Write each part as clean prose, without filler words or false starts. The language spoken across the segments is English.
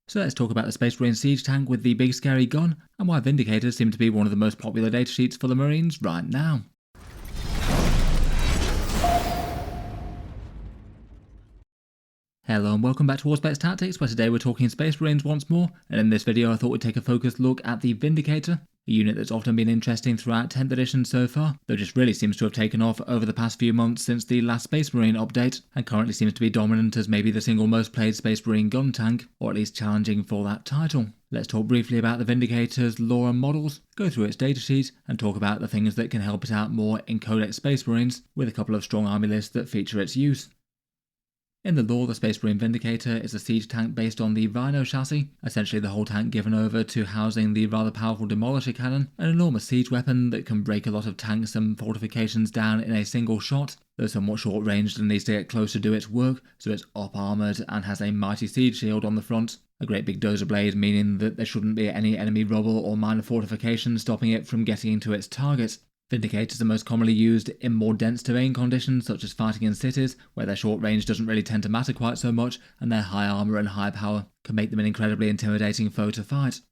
So let's talk about the Space Marine siege tank with the big scary gun, and why Vindicator seem to be one of the most popular datasheets for the Marines right now. Hello and welcome back to Auspex Tactics, where today we're talking Space Marines once more, and in this video I thought we'd take a focused look at the Vindicator, a unit that's often been interesting throughout 10th edition so far, though just really seems to have taken off over the past few months since the last Space Marine update, and currently seems to be dominant as maybe the single most played Space Marine gun tank, or at least challenging for that title. Let's talk briefly about the Vindicator's lore and models, go through its datasheet, and talk about the things that can help it out more in Codex Space Marines, with a couple of strong army lists that feature its use. In the lore, the Space Marine Vindicator is a siege tank based on the Rhino chassis, essentially the whole tank given over to housing the rather powerful Demolisher cannon, an enormous siege weapon that can break a lot of tanks and fortifications down in a single shot, though somewhat short-ranged and needs to get close to do its work, so it's up-armoured and has a mighty siege shield on the front, a great big dozer blade meaning that there shouldn't be any enemy rubble or minor fortifications stopping it from getting to its target. Vindicators are most commonly used in more dense terrain conditions such as fighting in cities, where their short range doesn't really tend to matter quite so much, and their high armour and high power can make them an incredibly intimidating foe to fight.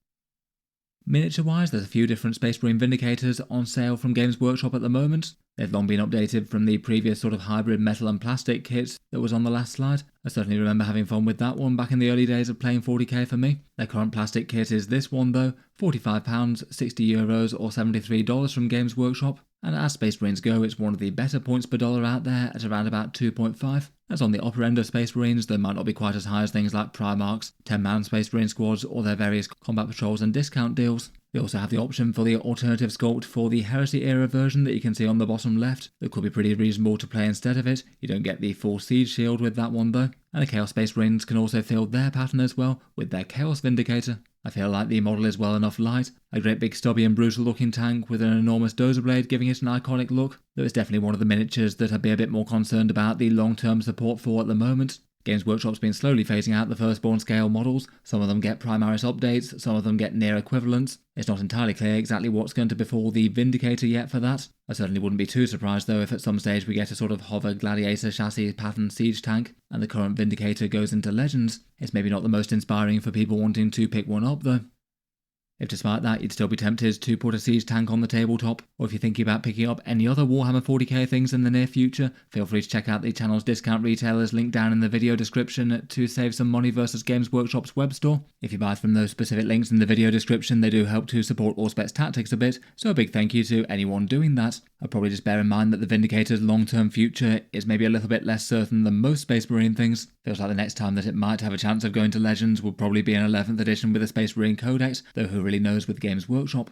Miniature-wise, there's a few different Space Marine Vindicators on sale from Games Workshop at the moment. They've long been updated from the previous sort of hybrid metal and plastic kit that was on the last slide. I certainly remember having fun with that one back in the early days of playing 40k for me. Their current plastic kit is this one though, £45, €60 or $73 from Games Workshop. And as Space Marines go, it's one of the better points per dollar out there at around about 2.5. That's on the upper end of Space Marines, though might not be quite as high as things like Primarchs, 10-man Space Marine squads, or their various combat patrols and discount deals. They also have the option for the alternative sculpt for the Heresy era version that you can see on the bottom left. That could be pretty reasonable to play instead of it. You don't get the full siege shield with that one though. And the Chaos Space Marines can also fill their pattern as well with their Chaos Vindicator. I feel like the model is well enough light, a great big stubby and brutal looking tank with an enormous dozer blade giving it an iconic look, though it's definitely one of the miniatures that I'd be a bit more concerned about the long-term support for at the moment. Games Workshop's been slowly phasing out the firstborn scale models. Some of them get Primaris updates, some of them get near equivalents. It's not entirely clear exactly what's going to befall the Vindicator yet for that. I certainly wouldn't be too surprised though if at some stage we get a sort of hover gladiator chassis pattern siege tank, and the current Vindicator goes into Legends. It's maybe not the most inspiring for people wanting to pick one up though. If despite that you'd still be tempted to put a siege tank on the tabletop, or if you're thinking about picking up any other Warhammer 40k things in the near future, feel free to check out the channel's discount retailers linked down in the video description to save some money versus Games Workshop's web store. If you buy from those specific links in the video description, they do help to support Auspex Tactics a bit, so a big thank you to anyone doing that. I'll probably just bear in mind that the Vindicator's long-term future is maybe a little bit less certain than most Space Marine things. Feels like the next time that it might have a chance of going to Legends will probably be an 11th edition with a Space Marine Codex, though who really knows with Games Workshop.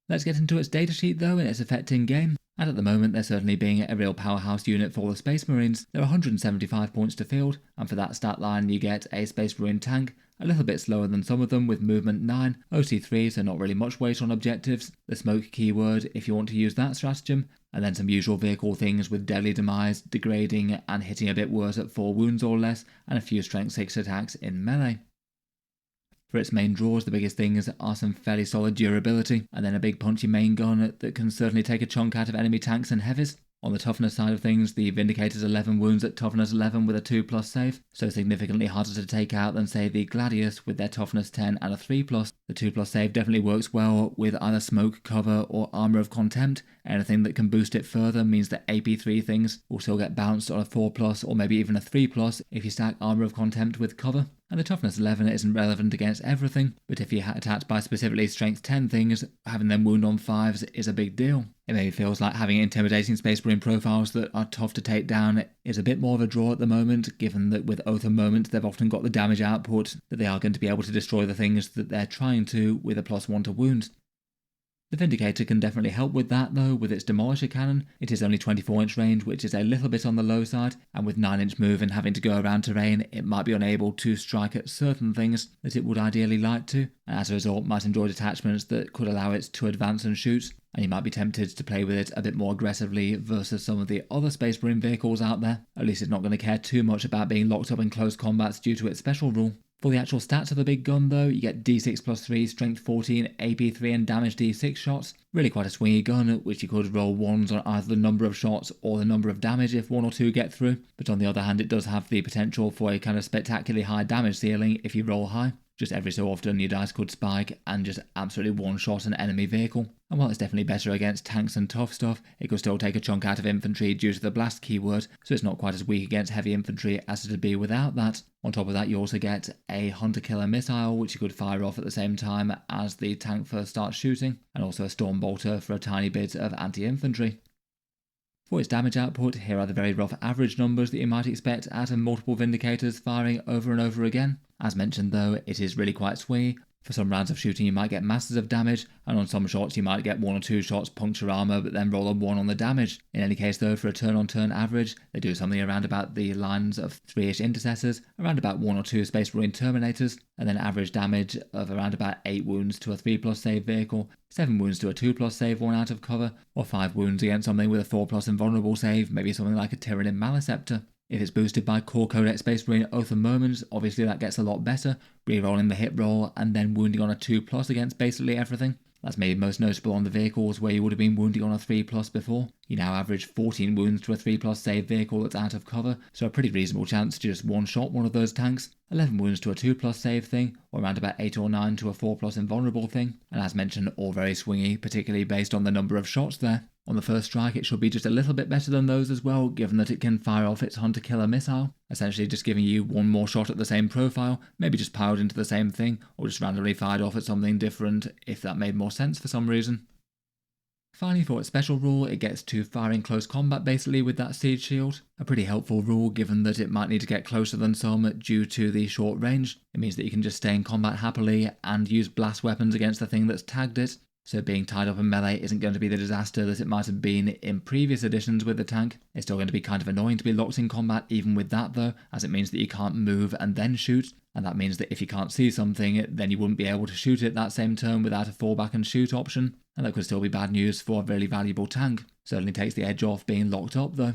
Let's get into its datasheet though and its effect in game. And at the moment they're certainly being a real powerhouse unit for the Space Marines. There are 175 points to field, and for that stat line you get a Space Marine tank, a little bit slower than some of them with movement 9, OC3 so not really much weight on objectives, the smoke keyword if you want to use that stratagem, and then some usual vehicle things with deadly demise, degrading and hitting a bit worse at 4 wounds or less, and a few strength 6 attacks in melee. For its main draws, the biggest things are some fairly solid durability, and then a big punchy main gun that can certainly take a chunk out of enemy tanks and heavies. On the toughness side of things, the Vindicator's 11 wounds at toughness 11 with a 2+ save, so significantly harder to take out than say the Gladius with their toughness 10 and a 3+. The 2+ save definitely works well with either smoke, cover or armour of contempt. Anything that can boost it further means that AP3 things will still get bounced on a 4+ or maybe even a 3+ if you stack armour of contempt with cover. And the toughness 11 isn't relevant against everything, but if you're attacked by specifically strength 10 things, having them wound on 5s is a big deal. It maybe feels like having intimidating Space Marine profiles that are tough to take down is a bit more of a draw at the moment, given that with Oath and Moment they've often got the damage output that they are going to be able to destroy the things that they're trying to with a +1 to wounds. The Vindicator can definitely help with that though, with its Demolisher cannon. It is only 24-inch range, which is a little bit on the low side, and with 9-inch move and having to go around terrain, it might be unable to strike at certain things that it would ideally like to, and as a result might enjoy detachments that could allow it to advance and shoot, and you might be tempted to play with it a bit more aggressively versus some of the other Space Marine vehicles out there. At least it's not going to care too much about being locked up in close combats due to its special rule. For the actual stats of the big gun though, you get D6 plus 3, strength 14, AP 3 and damage D6 shots. Really quite a swingy gun, which you could roll ones on either the number of shots or the number of damage if one or two get through. But on the other hand, it does have the potential for a kind of spectacularly high damage ceiling if you roll high. Just every so often your dice could spike and just absolutely one-shot an enemy vehicle. And while it's definitely better against tanks and tough stuff, it could still take a chunk out of infantry due to the blast keyword, so it's not quite as weak against heavy infantry as it would be without that. On top of that, you also get a hunter-killer missile, which you could fire off at the same time as the tank first starts shooting, and also a storm bolter for a tiny bit of anti-infantry. For its damage output, here are the very rough average numbers that you might expect out of multiple Vindicators firing over and over again. As mentioned though, it is really quite swingy. For some rounds of shooting you might get masses of damage, and on some shots you might get one or two shots puncture armor but then roll a 1 on the damage. In any case though, for a turn-on-turn average, they do something around about the lines of 3-ish intercessors, around about 1 or 2 Space Marine Terminators, and then average damage of around about 8 wounds to a 3+ save vehicle, 7 wounds to a 2+ save one out of cover, or 5 wounds against something with a 4+ invulnerable save, maybe something like a Tyranid Maleceptor. If it's boosted by Core Codex Space Marine Oath of Moments, obviously that gets a lot better, re-rolling the hit roll and then wounding on a 2+ against basically everything. That's maybe most noticeable on the vehicles where you would have been wounding on a 3+ before. You now average 14 wounds to a 3+ save vehicle that's out of cover, so a pretty reasonable chance to just one-shot one of those tanks. 11 wounds to a 2+ save thing, or around about 8 or 9 to a 4+ invulnerable thing, and as mentioned, all very swingy, particularly based on the number of shots there. On the first strike, it should be just a little bit better than those as well, given that it can fire off its hunter-killer missile, essentially just giving you one more shot at the same profile, maybe just piled into the same thing, or just randomly fired off at something different, if that made more sense for some reason. Finally, for its special rule, it gets to fire in close combat basically with that siege shield. A pretty helpful rule given that it might need to get closer than some due to the short range. It means that you can just stay in combat happily and use blast weapons against the thing that's tagged it. So being tied up in melee isn't going to be the disaster that it might have been in previous editions with the tank. It's still going to be kind of annoying to be locked in combat even with that though, as it means that you can't move and then shoot. And that means that if you can't see something, then you wouldn't be able to shoot it that same turn without a fall back and shoot option. And that could still be bad news for a really valuable tank. Certainly takes the edge off being locked up though.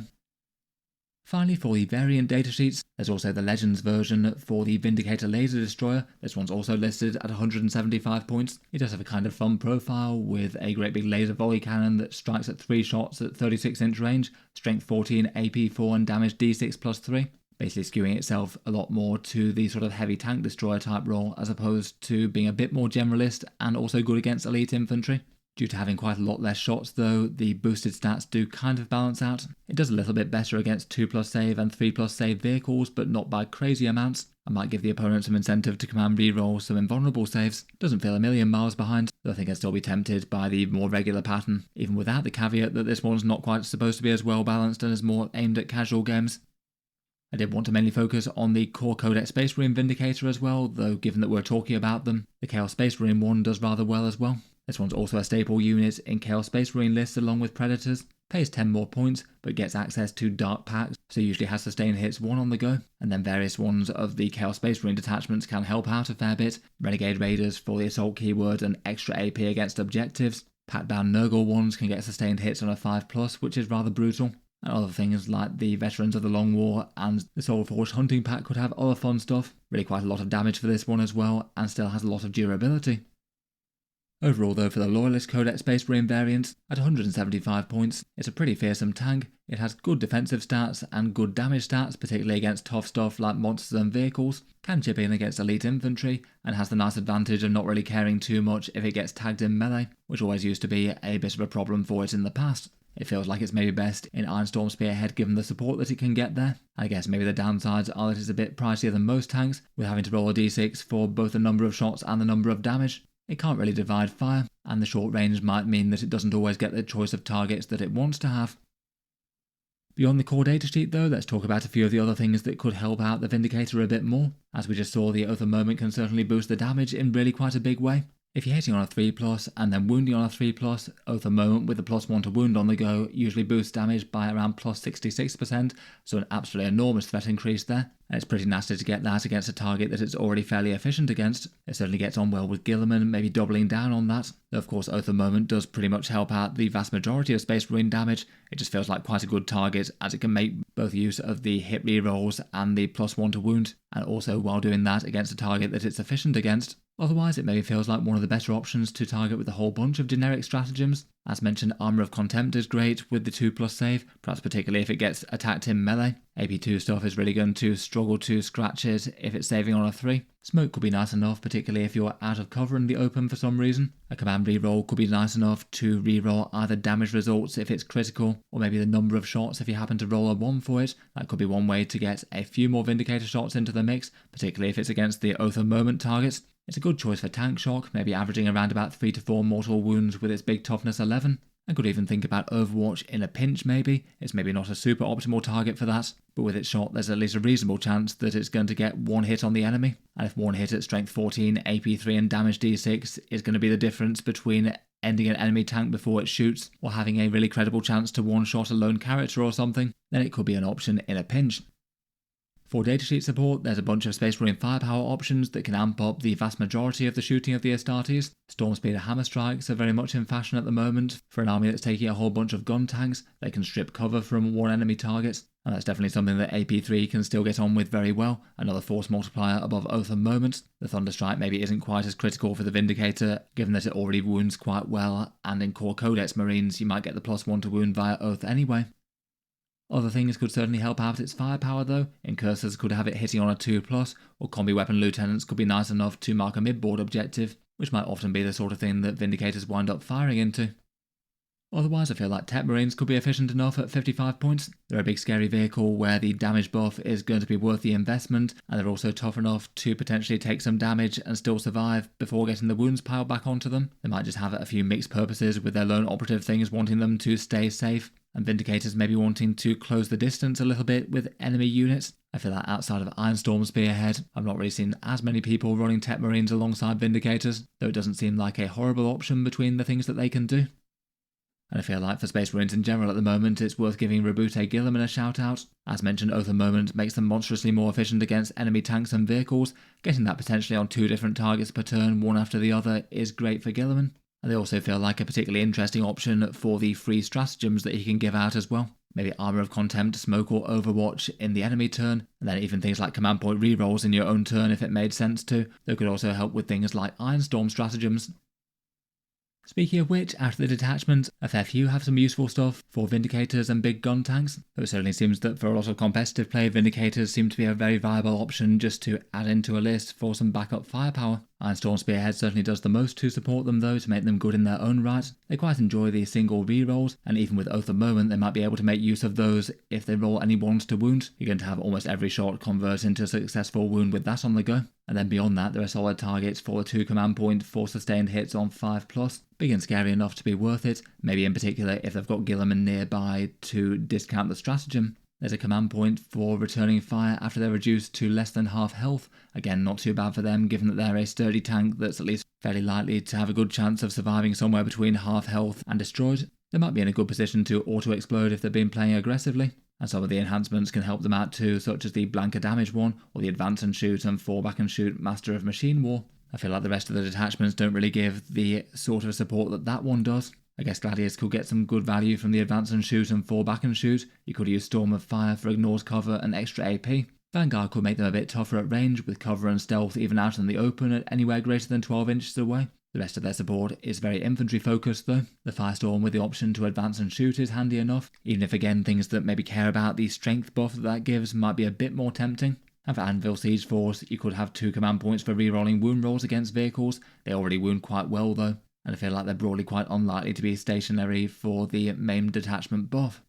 Finally, for the variant datasheets, there's also the Legends version for the Vindicator Laser Destroyer. This one's also listed at 175 points. It does have a kind of fun profile with a great big laser volley cannon that strikes at 3 shots at 36-inch range, strength 14, AP 4 and damage D6 plus 3. Basically skewing itself a lot more to the sort of heavy tank destroyer type role as opposed to being a bit more generalist and also good against elite infantry. Due to having quite a lot less shots though, the boosted stats do kind of balance out. It does a little bit better against 2+ save and 3+ save vehicles, but not by crazy amounts. I might give the opponent some incentive to command reroll some invulnerable saves. Doesn't feel a million miles behind, though I think I'd still be tempted by the more regular pattern, even without the caveat that this one's not quite supposed to be as well balanced and is more aimed at casual games. I did want to mainly focus on the Core Codex Space Marine Vindicator as well, though given that we're talking about them, the Chaos Space Marine one does rather well as well. This one's also a staple unit in Chaos Space Marine lists along with Predators, pays 10 more points, but gets access to Dark Packs, so usually has sustained hits 1 on the go, and then various ones of the Chaos Space Marine detachments can help out a fair bit, Renegade Raiders for the Assault keyword and extra AP against objectives, Pack-bound Nurgle ones can get sustained hits on a 5+, which is rather brutal. And other things like the Veterans of the Long War and the Soulforged Hunting Pack could have other fun stuff. Really quite a lot of damage for this one as well, and still has a lot of durability. Overall though, for the Loyalist Codex Space Marine variant, at 175 points, it's a pretty fearsome tank. It has good defensive stats and good damage stats, particularly against tough stuff like monsters and vehicles, can chip in against elite infantry, and has the nice advantage of not really caring too much if it gets tagged in melee, which always used to be a bit of a problem for it in the past. It feels like it's maybe best in Ironstorm Spearhead given the support that it can get there. I guess maybe the downsides are that it's a bit pricier than most tanks, with having to roll a d6 for both the number of shots and the number of damage. It can't really divide fire, and the short range might mean that it doesn't always get the choice of targets that it wants to have. Beyond the core datasheet though, let's talk about a few of the other things that could help out the Vindicator a bit more. As we just saw, the Oath of Moment can certainly boost the damage in really quite a big way. If you're hitting on a 3+ and then wounding on a 3+, Oath of Moment with the +1 to wound on the go usually boosts damage by around +66%, so an absolutely enormous threat increase there. And it's pretty nasty to get that against a target that it's already fairly efficient against. It certainly gets on well with Guilliman, maybe doubling down on that. Though of course Oath of Moment does pretty much help out the vast majority of Space Marine damage. It just feels like quite a good target as it can make both use of the hit rerolls and the +1 to wound, and also while doing that against a target that it's efficient against. Otherwise, it maybe feels like one of the better options to target with a whole bunch of generic stratagems. As mentioned, Armour of Contempt is great with the 2+ save, perhaps particularly if it gets attacked in melee. AP2 stuff is really going to struggle to scratch it if it's saving on a 3. Smoke could be nice enough, particularly if you're out of cover in the open for some reason. A command reroll could be nice enough to reroll either damage results if it's critical, or maybe the number of shots if you happen to roll a 1 for it. That could be one way to get a few more Vindicator shots into the mix, particularly if it's against the Oath of Moment targets. It's a good choice for tank shock, maybe averaging around about 3 to 4 mortal wounds with its big toughness 11. I could even think about Overwatch in a pinch maybe. It's maybe not a super optimal target for that, but with its shot there's at least a reasonable chance that it's going to get one hit on the enemy. And if one hit at strength 14, AP 3 and damage D6 is going to be the difference between ending an enemy tank before it shoots, or having a really credible chance to one-shot a lone character or something, then it could be an option in a pinch. For datasheet support, there's a bunch of Space Marine firepower options that can amp up the vast majority of the shooting of the Astartes. Storm Speeder hammer strikes are very much in fashion at the moment. For an army that's taking a whole bunch of gun tanks, they can strip cover from one enemy target, and that's definitely something that AP3 can still get on with very well. Another force multiplier above Oath of Moment. The Thunderstrike maybe isn't quite as critical for the Vindicator, given that it already wounds quite well, and in core Codex Marines you might get the +1 to wound via Oath anyway. Other things could certainly help out its firepower though. Incursors could have it hitting on a 2+, or Combi Weapon Lieutenants could be nice enough to mark a mid-board objective, which might often be the sort of thing that Vindicators wind up firing into. Otherwise, I feel like Tech Marines could be efficient enough at 55 points. They're a big scary vehicle where the damage buff is going to be worth the investment, and they're also tough enough to potentially take some damage and still survive before getting the wounds piled back onto them. They might just have a few mixed purposes with their lone operative things wanting them to stay safe, and Vindicators maybe wanting to close the distance a little bit with enemy units. I feel like outside of Ironstorm Spearhead, I've not really seen as many people running Tech Marines alongside Vindicators, though it doesn't seem like a horrible option between the things that they can do. And I feel like for Space Marines in general at the moment, it's worth giving Rabute Guilliman a shout out. As mentioned, Oath of Moment makes them monstrously more efficient against enemy tanks and vehicles. Getting that potentially on 2 different targets per turn, one after the other, is great for Guilliman. And they also feel like a particularly interesting option for the free stratagems that he can give out as well. Maybe Armour of Contempt, Smoke or Overwatch in the enemy turn, and then even things like command point rerolls in your own turn if it made sense to. They could also help with things like Ironstorm stratagems. Speaking of which, after the detachment, a fair few have some useful stuff for Vindicators and big gun tanks, though it certainly seems that for a lot of competitive play, Vindicators seem to be a very viable option just to add into a list for some backup firepower. Ironstorm Spearhead certainly does the most to support them though, to make them good in their own right. They quite enjoy the single rerolls, and even with Oath of Moment they might be able to make use of those if they roll any ones to wound. You're going to have almost every shot convert into a successful wound with that on the go. And then beyond that, there are solid targets for the 2 command point for sustained hits on 5+. Big and scary enough to be worth it, maybe in particular if they've got Guilliman nearby to discount the stratagem. There's a command point for returning fire after they're reduced to less than half health. Again, not too bad for them given that they're a sturdy tank that's at least fairly likely to have a good chance of surviving somewhere between half health and destroyed. They might be in a good position to auto-explode if they've been playing aggressively. And some of the enhancements can help them out too, such as the Blanker Damage one, or the Advance and Shoot and Fall Back and Shoot Master of Machine War. I feel like the rest of the detachments don't really give the sort of support that that one does. I guess Gladius could get some good value from the Advance and Shoot and Fall Back and Shoot. You could use Storm of Fire for Ignores Cover and extra AP. Vanguard could make them a bit tougher at range, with cover and stealth even out in the open at anywhere greater than 12 inches away. The rest of their support is very infantry focused though. The Firestorm with the option to advance and shoot is handy enough, even if again things that maybe care about the strength buff that gives might be a bit more tempting. And for Anvil Siege Force, you could have 2 command points for rerolling wound rolls against vehicles. They already wound quite well though, and I feel like they're broadly quite unlikely to be stationary for the main detachment buff.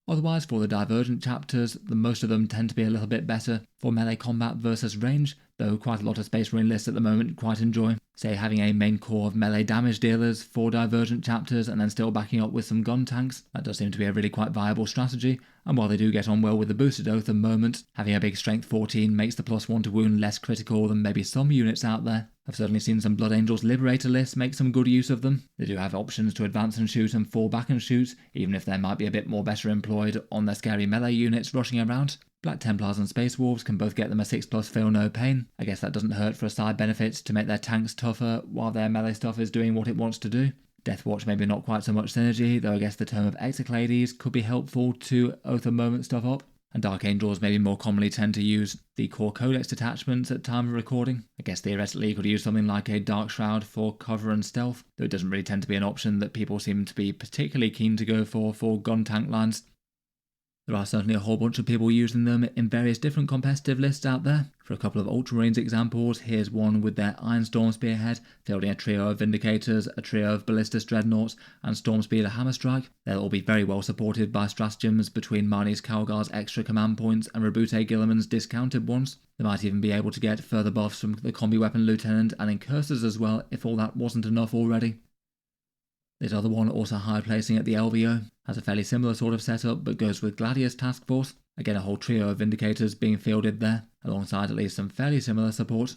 Otherwise, for the Divergent chapters, most of them tend to be a little bit better for melee combat versus range, though quite a lot of Space Marine lists at the moment quite enjoy, say, having a main core of melee damage dealers for Divergent chapters and then still backing up with some gun tanks. That does seem to be a really quite viable strategy, and while they do get on well with the boosted Oath of Moment, having a big strength 14 makes the +1 to wound less critical than maybe some units out there. I've certainly seen some Blood Angels Liberator lists make some good use of them. They do have options to advance and shoot and fall back and shoot, even if they might be a bit more better employed on their scary melee units rushing around. Black Templars and Space Wolves can both get them a 6+ feel no pain. I guess that doesn't hurt for a side benefit to make their tanks tougher while their melee stuff is doing what it wants to do. Deathwatch maybe not quite so much synergy, though I guess the term of Exoclades could be helpful to Oath of Moment stuff up. And Dark Angels maybe more commonly tend to use the core codex detachments at time of recording. I guess theoretically you could use something like a Dark Shroud for cover and stealth, though it doesn't really tend to be an option that people seem to be particularly keen to go for gun tank lines. There are certainly a whole bunch of people using them in various different competitive lists out there. For a couple of Ultramarines examples, here's one with their Iron Storm Spearhead, fielding a trio of Vindicators, a trio of Ballistus Dreadnoughts, and Stormspeeder Hammerstrike. They'll all be very well supported by stratagems between Marnie's Calgar's extra command points and Rabute Gilliman's discounted ones. They might even be able to get further buffs from the Combi Weapon Lieutenant and Incursors as well, if all that wasn't enough already. This other one, also high placing at the LVO, has a fairly similar sort of setup but goes with Gladius Task Force. Again, a whole trio of Vindicators being fielded there, alongside at least some fairly similar support.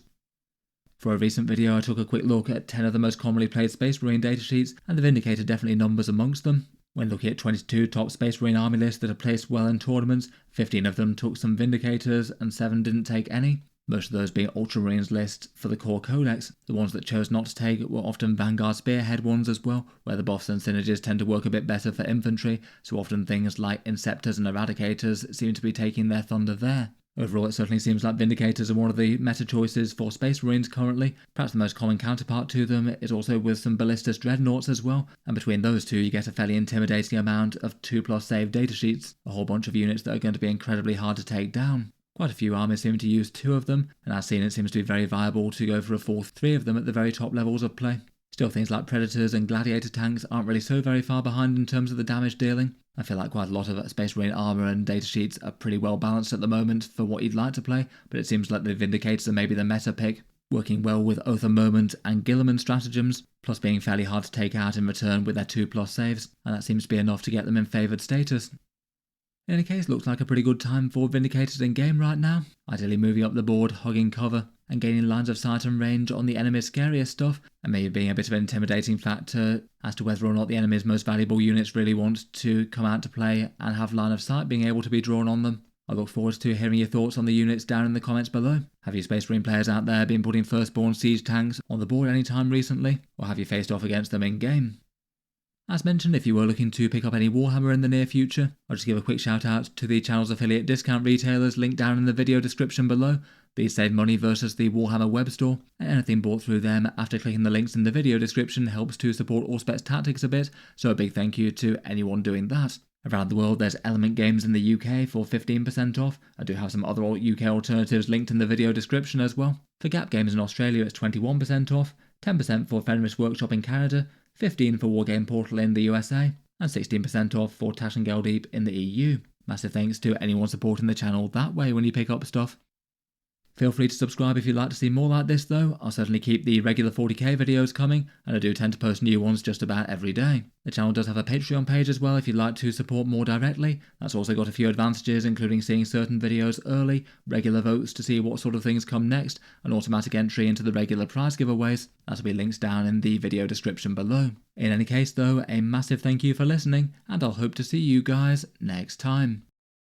For a recent video I took a quick look at 10 of the most commonly played Space Marine datasheets, and the Vindicator definitely numbers amongst them. When looking at 22 top Space Marine army lists that have placed well in tournaments, 15 of them took some Vindicators and 7 didn't take any. Most of those being Ultramarines lists for the core codex. The ones that chose not to take were often Vanguard Spearhead ones as well, where the buffs and synergies tend to work a bit better for infantry, so often things like Inceptors and Eradicators seem to be taking their thunder there. Overall, it certainly seems like Vindicators are one of the meta choices for Space Marines currently. Perhaps the most common counterpart to them is also with some Ballistus Dreadnoughts as well, and between those two you get a fairly intimidating amount of 2+ save datasheets, a whole bunch of units that are going to be incredibly hard to take down. Quite a few armies seem to use 2 of them, and as seen it seems to be very viable to go for a full 3 of them at the very top levels of play. Still, things like Predators and Gladiator tanks aren't really so very far behind in terms of the damage dealing. I feel like quite a lot of Space Marine armour and datasheets are pretty well balanced at the moment for what you'd like to play, but it seems like the Vindicators are maybe the meta pick, working well with Oath of Moment and Gilliman stratagems, plus being fairly hard to take out in return with their 2+ saves, and that seems to be enough to get them in favoured status. In any case, looks like a pretty good time for Vindicators in game right now, ideally moving up the board, hugging cover, and gaining lines of sight and range on the enemy's scariest stuff, and maybe being a bit of an intimidating factor as to whether or not the enemy's most valuable units really want to come out to play and have line of sight being able to be drawn on them. I look forward to hearing your thoughts on the units down in the comments below. Have you Space Marine players out there been putting Firstborn siege tanks on the board anytime recently, or have you faced off against them in game? As mentioned, if you were looking to pick up any Warhammer in the near future, I'll just give a quick shout out to the channel's affiliate discount retailers linked down in the video description below. These save money versus the Warhammer web store, and anything bought through them after clicking the links in the video description helps to support Auspex tactics a bit, so a big thank you to anyone doing that. Around the world there's Element Games in the UK for 15% off. I do have some other UK alternatives linked in the video description as well. For Gap Games in Australia it's 21% off, 10% for Fenris Workshop in Canada, 15% for Wargame Portal in the USA, and 16% off for Tash and Geldeep in the EU. Massive thanks to anyone supporting the channel that way when you pick up stuff. Feel free to subscribe if you'd like to see more like this though. I'll certainly keep the regular 40k videos coming, and I do tend to post new ones just about every day. The channel does have a Patreon page as well if you'd like to support more directly. That's also got a few advantages, including seeing certain videos early, regular votes to see what sort of things come next, and automatic entry into the regular prize giveaways. That'll be links down in the video description below. In any case though, a massive thank you for listening, and I'll hope to see you guys next time.